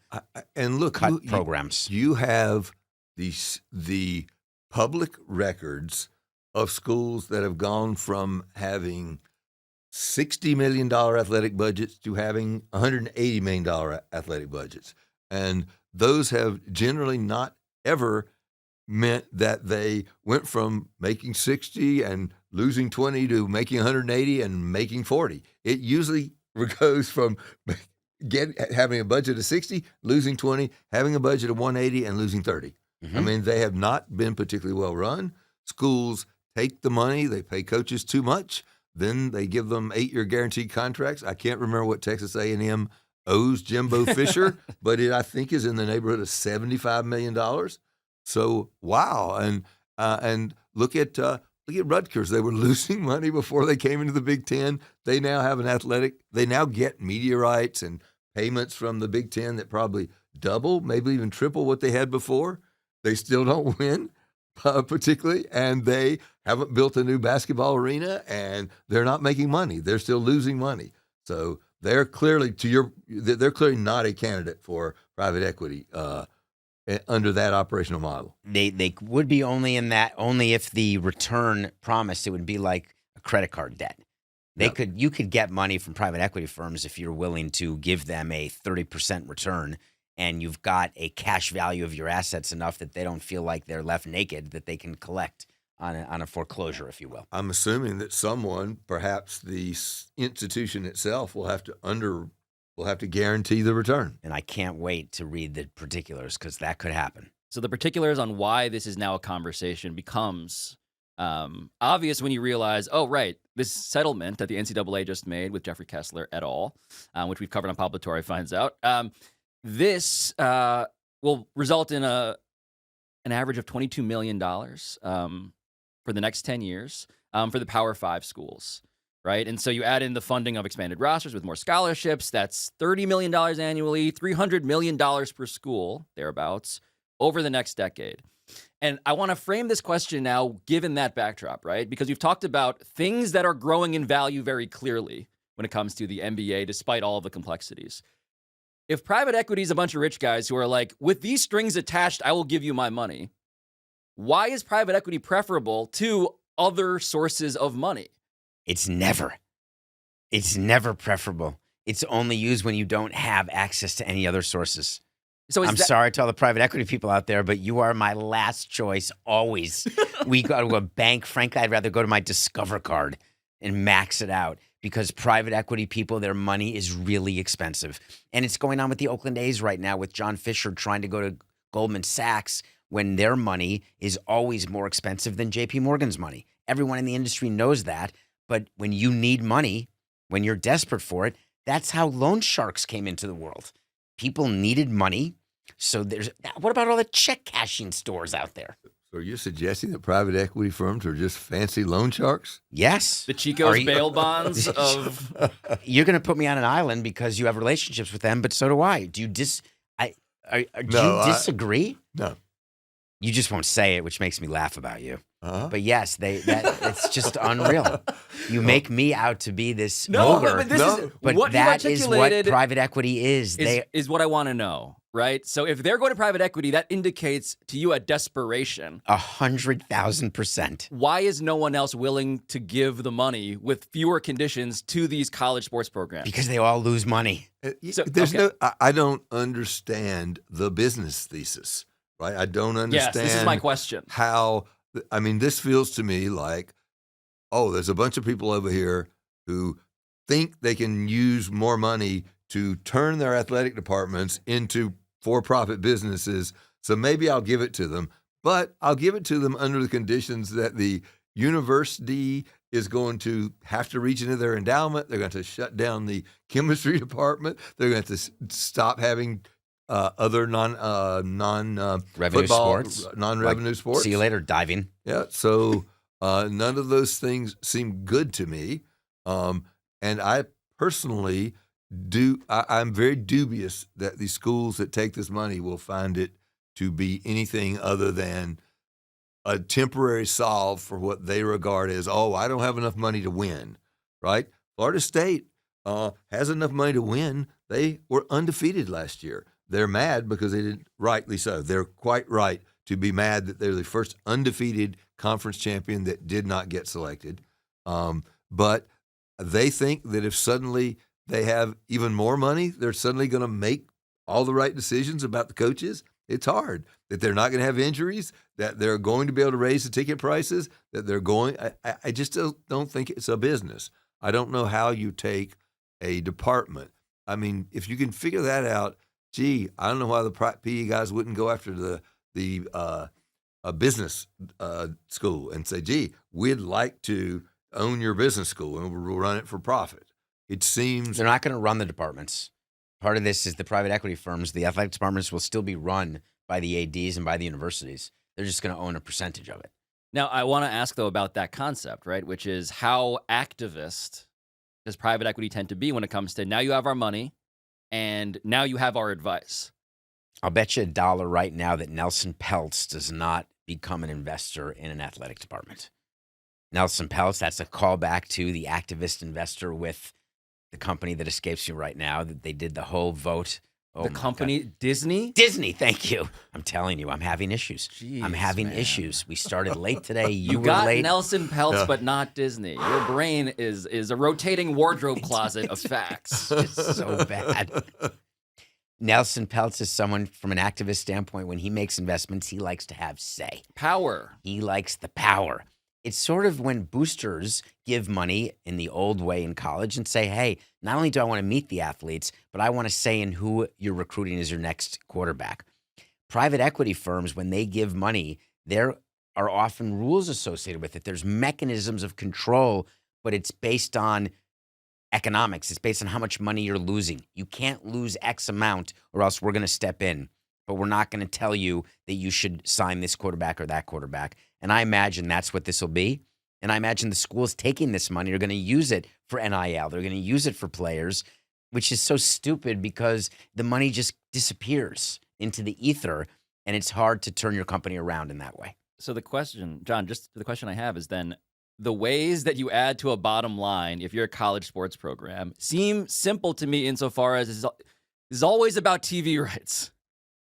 Speaker 3: And look,
Speaker 2: cut programs.
Speaker 3: You have the public records of schools that have gone from having $60 million athletic budgets to having $180 million athletic budgets. And those have generally not ever meant that they went from making 60 and losing 20 to making 180 and making 40. It usually goes from having a budget of 60, losing 20, having a budget of 180 and losing 30. Mm-hmm. I mean, they have not been particularly well run. Schools take the money, they pay coaches too much, then they give them 8-year guaranteed contracts. I can't remember what Texas A&M owes Jimbo Fisher, but it I think is in the neighborhood of $75 million. So wow, and look at Rutgers. They were losing money before they came into the Big Ten. They now have they now get media rights and payments from the Big Ten that probably double, maybe even triple what they had before. They still don't win, particularly, and they haven't built a new basketball arena, and they're not making money. They're still losing money. So they're clearly not a candidate for private equity under that operational model.
Speaker 2: They would be only if the return promised, it would be like a credit card debt. You could get money from private equity firms if you're willing to give them a 30% return and you've got a cash value of your assets enough that they don't feel like they're left naked, that they can collect on a foreclosure, if you will.
Speaker 3: I'm assuming that someone, perhaps the institution itself, will have to guarantee the return.
Speaker 2: And I can't wait to read the particulars because that could happen.
Speaker 1: So the particulars on why this is now a conversation becomes obvious when you realize, oh, right, this settlement that the NCAA just made with Jeffrey Kessler et al., which we've covered on Pablo Torre Finds Out, this will result in an average of $22 million for the next 10 years. for the Power 5 schools, right? And so you add in the funding of expanded rosters with more scholarships. That's $30 million annually, $300 million per school, thereabouts, over the next decade. And I want to frame this question now, given that backdrop, right? Because we've talked about things that are growing in value very clearly when it comes to the NBA, despite all of the complexities. If private equity is a bunch of rich guys who are like, with these strings attached, I will give you my money. Why is private equity preferable to other sources of money?
Speaker 2: It's never preferable. It's only used when you don't have access to any other sources.
Speaker 1: So
Speaker 2: I'm sorry to all the private equity people out there, but you are my last choice always. We go to a bank. Frankly, I'd rather go to my Discover card and max it out because private equity people, their money is really expensive. And it's going on with the Oakland A's right now with John Fisher trying to go to Goldman Sachs when their money is always more expensive than JP Morgan's money. Everyone in the industry knows that. But when you need money, when you're desperate for it, that's how loan sharks came into the world. People needed money. So what about all the check cashing stores out there?
Speaker 3: So are you suggesting that private equity firms are just fancy loan sharks?
Speaker 2: Yes.
Speaker 1: The Chico's bail bonds of...
Speaker 2: You're going to put me on an island because you have relationships with them, but so do I. Do you disagree?
Speaker 3: No.
Speaker 2: You just won't say it, which makes me laugh about you.
Speaker 3: Uh-huh.
Speaker 2: But yes, it's just unreal. You make me out to be this
Speaker 1: No,
Speaker 2: ogre,
Speaker 1: but this is
Speaker 2: but
Speaker 1: what
Speaker 2: that
Speaker 1: you
Speaker 2: is what
Speaker 1: articulated
Speaker 2: private equity is.
Speaker 1: Is what I want to know, right? So if they're going to private equity, that indicates to you a desperation.
Speaker 2: 100,000%.
Speaker 1: Why is no one else willing to give the money with fewer conditions to these college sports programs?
Speaker 2: Because they all lose money.
Speaker 3: I don't understand the business thesis, right? I don't understand.
Speaker 1: Yes, this is my question.
Speaker 3: This feels to me like, there's a bunch of people over here who think they can use more money to turn their athletic departments into for-profit businesses. So maybe I'll give it to them, but I'll give it to them under the conditions that the university is going to have to reach into their endowment. They're going to shut down the chemistry department. They're going to stop having other non-revenue
Speaker 2: sports,
Speaker 3: non-revenue sports.
Speaker 2: See you later, diving.
Speaker 3: Yeah, so none of those things seem good to me, and I personally I'm very dubious that the schools that take this money will find it to be anything other than a temporary solve for what they regard as, I don't have enough money to win, right? Florida State has enough money to win. They were undefeated last year. They're mad because they didn't, rightly so. They're quite right to be mad that they're the first undefeated conference champion that did not get selected. But they think that if suddenly they have even more money, they're suddenly going to make all the right decisions about the coaches. It's hard. That they're not going to have injuries, that they're going to be able to raise the ticket prices, that they're going – I just don't think it's a business. I don't know how you take a department. I mean, if you can figure that out, gee, I don't know why the PE guys wouldn't go after the business school and say, gee, we'd like to own your business school and we'll run it for profit. It seems
Speaker 2: they're not going to run the departments. Part of this is the private equity firms. The athletic departments will still be run by the ADs and by the universities. They're just going to own a percentage of it.
Speaker 1: Now, I want to ask, though, about that concept, right, which is how activist does private equity tend to be when it comes to now you have our money and now you have our advice?
Speaker 2: I'll bet you $1 right now that Nelson Peltz does not become an investor in an athletic department. Nelson Peltz, that's a callback to the activist investor with the company that escapes you right now. That they did the whole vote.
Speaker 1: The company, God. Disney?
Speaker 2: Disney, thank you. I'm telling you, I'm having issues.
Speaker 1: Jeez,
Speaker 2: I'm having
Speaker 1: man.
Speaker 2: issues. We started late today.
Speaker 1: You
Speaker 2: were
Speaker 1: got
Speaker 2: late.
Speaker 1: Nelson Peltz, but not Disney. Your brain is a rotating wardrobe closet of facts.
Speaker 2: It's so bad. Nelson Peltz is someone from an activist standpoint. When he makes investments, he likes to have say.
Speaker 1: Power.
Speaker 2: He likes the power. It's sort of when boosters give money in the old way in college and say, hey, not only do I want to meet the athletes, but I want to say in who you're recruiting as your next quarterback. Private equity firms, when they give money, there are often rules associated with it. There's mechanisms of control, but it's based on economics. It's based on how much money you're losing. You can't lose X amount or else we're going to step in. But we're not going to tell you that you should sign this quarterback or that quarterback. And I imagine that's what this will be. And I imagine the schools taking this money are going to use it for NIL. They're going to use it for players, which is so stupid because the money just disappears into the ether, and it's hard to turn your company around in that way.
Speaker 1: So the question, John, just the question I have is then the ways that you add to a bottom line if you're a college sports program seem simple to me insofar as it's always about TV rights.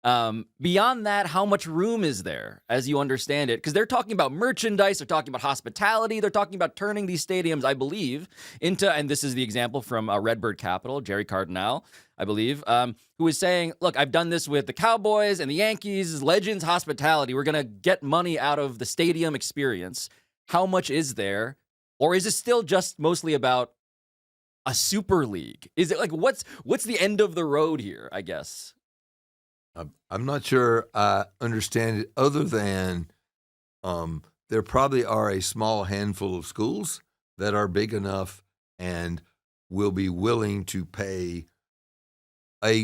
Speaker 1: Beyond that, how much room is there as you understand it? Because they're talking about merchandise, they're talking about hospitality, they're talking about turning these stadiums, I believe, into, and this is the example from Redbird Capital, Jerry Cardinal, I believe, who is saying, look, I've done this with the Cowboys and the Yankees, Legends Hospitality. We're going to get money out of the stadium experience. How much is there? Or is it still just mostly about a super league? Is it like, what's the end of the road here, I guess?
Speaker 3: I'm not sure I understand it other than there probably are a small handful of schools that are big enough and will be willing to pay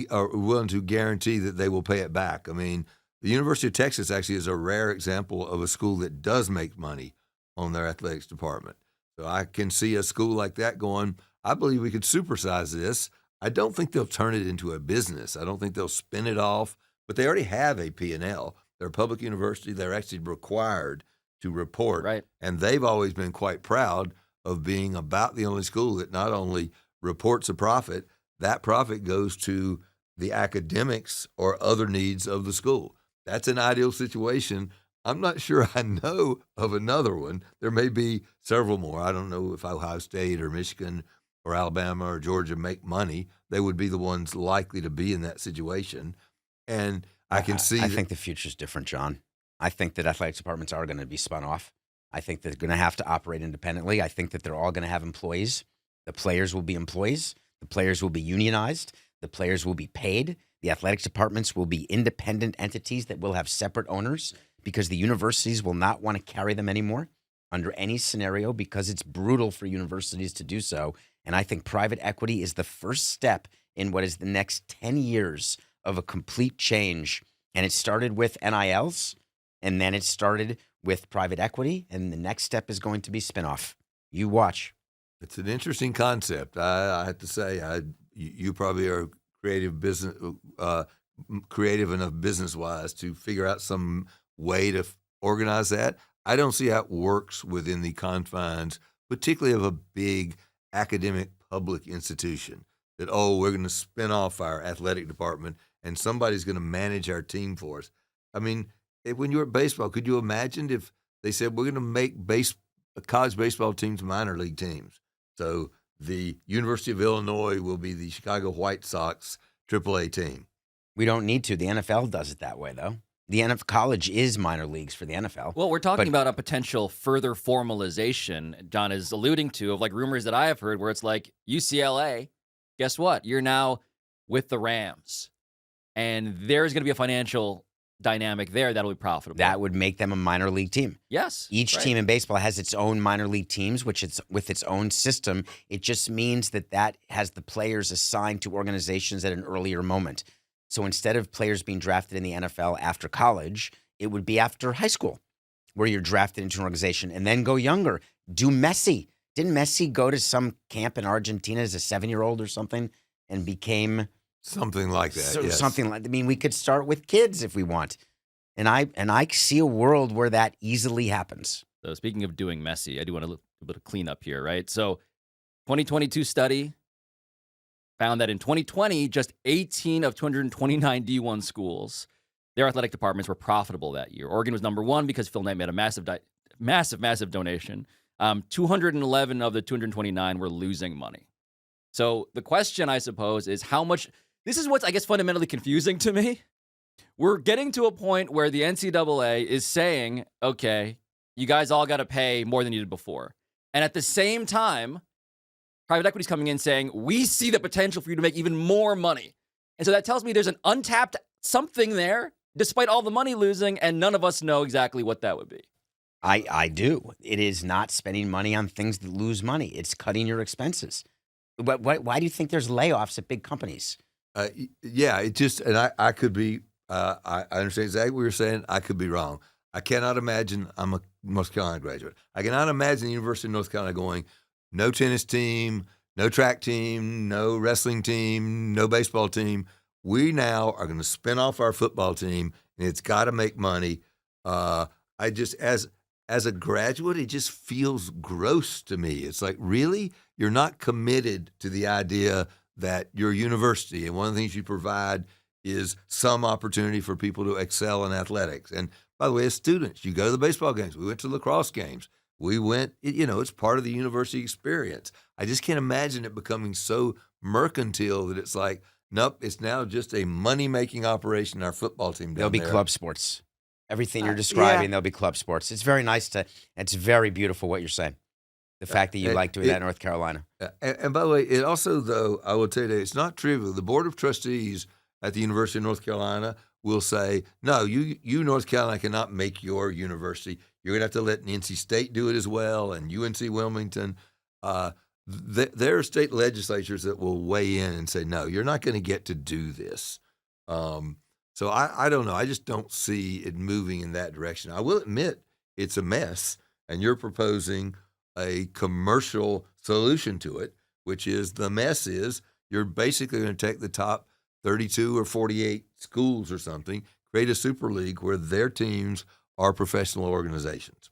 Speaker 3: or willing to guarantee that they will pay it back. I mean, the University of Texas actually is a rare example of a school that does make money on their athletics department. So I can see a school like that going, I believe we could supersize this. I don't think they'll turn it into a business. I don't think they'll spin it off, but they already have a P&L. They're a public university. They're actually required to report.
Speaker 1: Right.
Speaker 3: And they've always been quite proud of being about the only school that not only reports a profit, that profit goes to the academics or other needs of the school. That's an ideal situation. I'm not sure I know of another one. There may be several more. I don't know if Ohio State or Michigan or Alabama or Georgia make money. They would be the ones likely to be in that situation. And I can see.
Speaker 2: I think the future's different, John. I think that athletics departments are going to be spun off. I think they're going to have to operate independently. I think that they're all going to have employees. The players will be employees. The players will be unionized. The players will be paid. The athletics departments will be independent entities that will have separate owners because the universities will not want to carry them anymore under any scenario because it's brutal for universities to do so. And I think private equity is the first step in what is the next 10 years of a complete change. And it started with NILs, and then it started with private equity, and the next step is going to be spinoff. You watch.
Speaker 3: It's an interesting concept. I have to say, you probably are creative enough business-wise to figure out some way to organize that. I don't see how it works within the confines, particularly of a big academic public institution, that, we're going to spin off our athletic department and somebody's going to manage our team for us. I mean, when you were at baseball, could you imagine if they said, we're going to make college baseball teams minor league teams? So the University of Illinois will be the Chicago White Sox AAA team.
Speaker 2: We don't need to. The NFL does it that way, though. The NFL college is minor leagues for the NFL.
Speaker 1: Well, we're talking about a potential further formalization John is alluding to of like rumors that I have heard where it's like UCLA, guess what? You're now with the Rams. And there's going to be a financial dynamic there that'll be profitable.
Speaker 2: That would make them a minor league team.
Speaker 1: Yes.
Speaker 2: Each
Speaker 1: right.
Speaker 2: team in baseball has its own minor league teams, which it's with its own system. It just means that has the players assigned to organizations at an earlier moment. So instead of players being drafted in the NFL after college, it would be after high school, where you're drafted into an organization and then go younger. Do Messi. Didn't Messi go to some camp in Argentina as a 7-year-old or something and became
Speaker 3: something like that? Yes.
Speaker 2: Something like. I mean, we could start with kids if we want, and I see a world where that easily happens.
Speaker 1: So speaking of doing Messi, I do want a little bit of cleanup here, right? So 2022 study found that in 2020, just 18 of 229 D1 schools, their athletic departments were profitable that year. Oregon was number one because Phil Knight made a massive donation. 211 of the 229 were losing money. So the question, I suppose, is how much. This is what's, I guess, fundamentally confusing to me. We're getting to a point where the NCAA is saying, okay, you guys all got to pay more than you did before. And at the same time, private equity is coming in saying, we see the potential for you to make even more money. And so that tells me there's an untapped something there, despite all the money losing, and none of us know exactly what that would be.
Speaker 2: I do. It is not spending money on things that lose money. It's cutting your expenses. Why do you think there's layoffs at big companies?
Speaker 3: Yeah, it just, and I could be, I understand exactly what you're saying. I could be wrong. I cannot imagine. I'm a North Carolina graduate. I cannot imagine the University of North Carolina going, no tennis team, no track team, no wrestling team, no baseball team. We now are going to spin off our football team, and it's got to make money. I just, as a graduate, it just feels gross to me. It's like, really? You're not committed to the idea that your university, and one of the things you provide is some opportunity for people to excel in athletics. And by the way, as students, you go to the baseball games. We went to lacrosse games. We went, it's part of the university experience. I just can't imagine it becoming so mercantile that it's like, nope, it's now just a money-making operation, our football team down
Speaker 2: There'll be
Speaker 3: there.
Speaker 2: club sports. Everything you're describing, there'll be club sports. It's very nice it's very beautiful what you're saying. The fact that you like doing that in North Carolina.
Speaker 3: And by the way, it also, though, I will tell you, it's not trivial. The Board of Trustees at the University of North Carolina will say, no, you North Carolina cannot make your university. You're going to have to let NC State do it as well, and UNC Wilmington. There are state legislatures that will weigh in and say, no, you're not going to get to do this. So I don't know. I just don't see it moving in that direction. I will admit it's a mess, and you're proposing a commercial solution to it, which is the mess is you're basically going to take the top 32 or 48 schools or something, create a super league where their teams are professional organizations.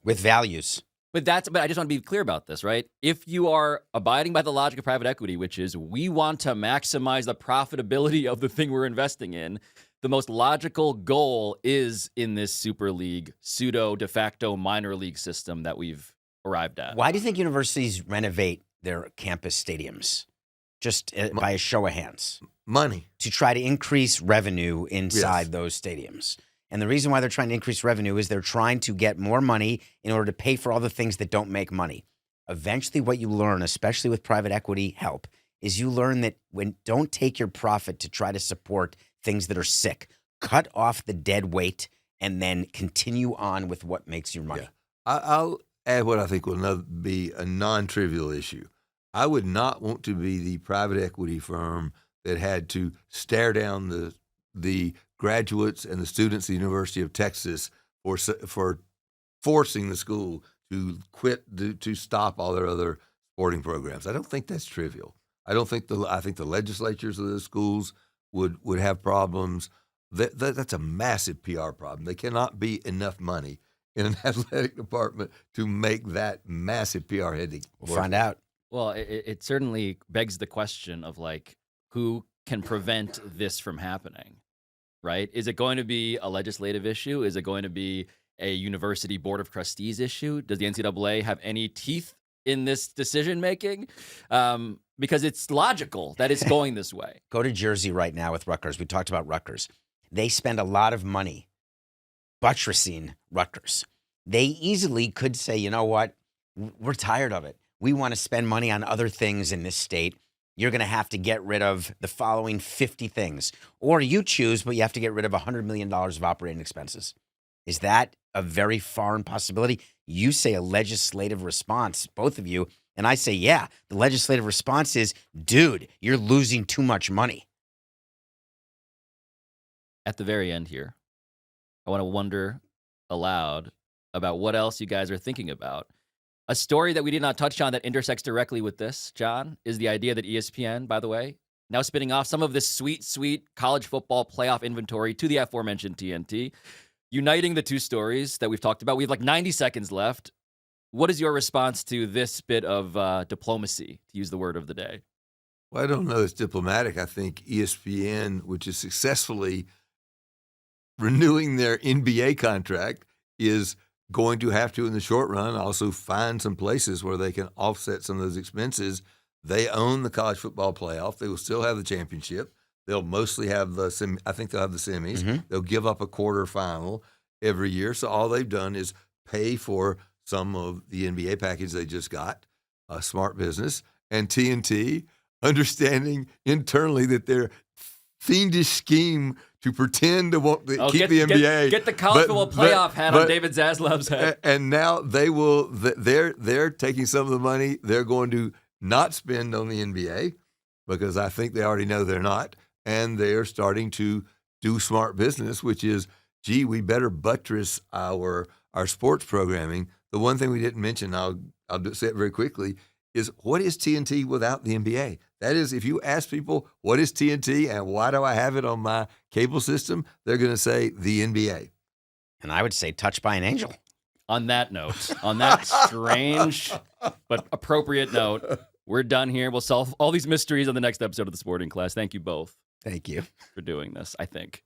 Speaker 2: With values.
Speaker 1: But I just want to be clear about this, right? If you are abiding by the logic of private equity, which is we want to maximize the profitability of the thing we're investing in, the most logical goal is in this super league, pseudo de facto minor league system that we've arrived at.
Speaker 2: Why do you think universities renovate their campus stadiums? Just by a show of hands.
Speaker 3: Money.
Speaker 2: To try to increase revenue inside those stadiums. And the reason why they're trying to increase revenue is they're trying to get more money in order to pay for all the things that don't make money. Eventually what you learn, especially with private equity help, is you learn that don't take your profit to try to support things that are sick. Cut off the dead weight and then continue on with what makes your money.
Speaker 3: Yeah. I'll add what I think will be a non-trivial issue. I would not want to be the private equity firm that had to stare down the graduates and the students at the University of Texas for forcing the school to quit, to stop all their other sporting programs. I don't think that's trivial. I think the legislatures of the schools would have problems. That's a massive PR problem. There cannot be enough money in an athletic department to make that massive PR headache.
Speaker 2: We'll find out.
Speaker 1: Well, it certainly begs the question of, like, who can prevent this from happening, right? Is it going to be a legislative issue? Is it going to be a university board of trustees issue? Does the NCAA have any teeth in this decision-making? Because it's logical that it's going this way.
Speaker 2: Go to Jersey right now with Rutgers. We talked about Rutgers. They spend a lot of money buttressing Rutgers. They easily could say, you know what? We're tired of it. We want to spend money on other things in this state. You're going to have to get rid of the following 50 things. Or you choose, but you have to get rid of $100 million of operating expenses. Is that a very foreign possibility? You say a legislative response, both of you, and I say, yeah, the legislative response is, dude, you're losing too much money.
Speaker 1: At the very end here, I want to wonder aloud about what else you guys are thinking about. A story that we did not touch on that intersects directly with this, John, is the idea that ESPN, by the way, now spinning off some of this sweet, sweet college football playoff inventory to the aforementioned TNT, uniting the two stories that we've talked about. We have like 90 seconds left. What is your response to this bit of diplomacy, to use the word of the day?
Speaker 3: Well, I don't know it's diplomatic. I think ESPN, which is successfully renewing their NBA contract, is going to have to, in the short run, also find some places where they can offset some of those expenses. They own the college football playoff. They will still have the championship. They'll mostly have I think they'll have the semis. Mm-hmm. They'll give up a quarterfinal every year. So all they've done is pay for some of the NBA package they just got, a smart business, and TNT, understanding internally that their fiendish scheme to pretend to want to keep the NBA.
Speaker 1: Get the college football playoff hat on David Zaslav's head.
Speaker 3: And now they're taking some of the money they're going to not spend on the NBA, because I think they already know they're not, and they're starting to do smart business, which is gee, we better buttress our sports programming. The one thing we didn't mention, I'll say it very quickly, is what is TNT without the NBA? That is, if you ask people, what is TNT and why do I have it on my cable system, they're going to say the NBA.
Speaker 2: And I would say touched by an angel.
Speaker 1: On that note, on that strange but appropriate note, we're done here. We'll solve all these mysteries on the next episode of The Sporting Class. Thank you both
Speaker 2: Thank you
Speaker 1: for doing this, I think.